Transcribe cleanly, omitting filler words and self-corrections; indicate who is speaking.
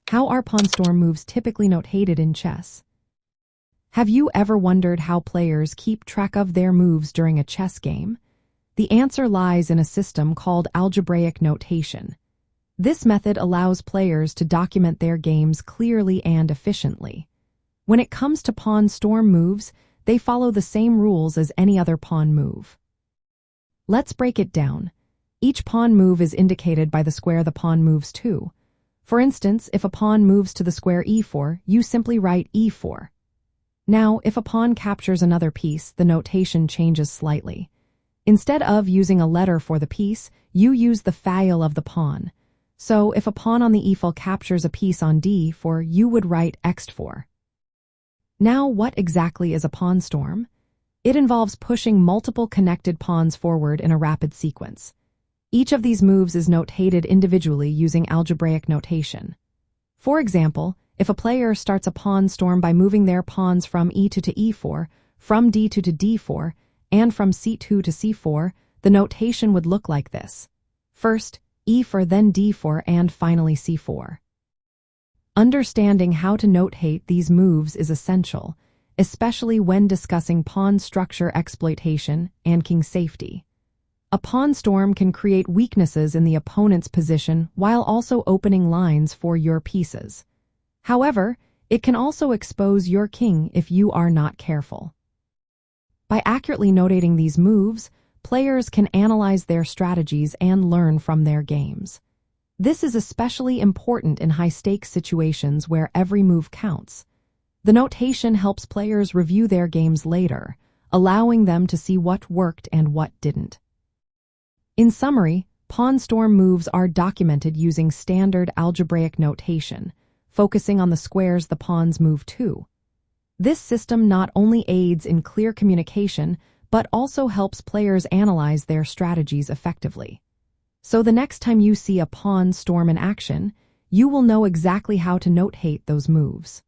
Speaker 1: How are pawn storm moves typically notated in chess? Have you ever wondered how players keep track of their moves during a chess game? The answer lies in a system called algebraic notation. This method allows players to document their games clearly and efficiently. When it comes to pawn storm moves, they follow the same rules as any other pawn move. Let's break it down. Each pawn move is indicated by the square the pawn moves to. For instance, if a pawn moves to the square e4, you simply write e4. Now, if a pawn captures another piece, the notation changes slightly. Instead of using a letter for the piece, you use the file of the pawn. So, if a pawn on the e-file captures a piece on d4, you would write x4. Now, what exactly is a pawn storm? It involves pushing multiple connected pawns forward in a rapid sequence. Each of these moves is notated individually using algebraic notation. For example, if a player starts a pawn storm by moving their pawns from e2 to e4, from d2 to d4, and from c2 to c4, the notation would look like this. First, e4, then d4, and finally c4. Understanding how to notate these moves is essential, especially when discussing pawn structure exploitation and king safety. A pawn storm can create weaknesses in the opponent's position while also opening lines for your pieces. However, it can also expose your king if you are not careful. By accurately notating these moves, players can analyze their strategies and learn from their games. This is especially important in high-stakes situations where every move counts. The notation helps players review their games later, allowing them to see what worked and what didn't. In summary, pawn storm moves are documented using standard algebraic notation, focusing on the squares the pawns move to. This system not only aids in clear communication, but also helps players analyze their strategies effectively. So the next time you see a pawn storm in action, you will know exactly how to notate those moves.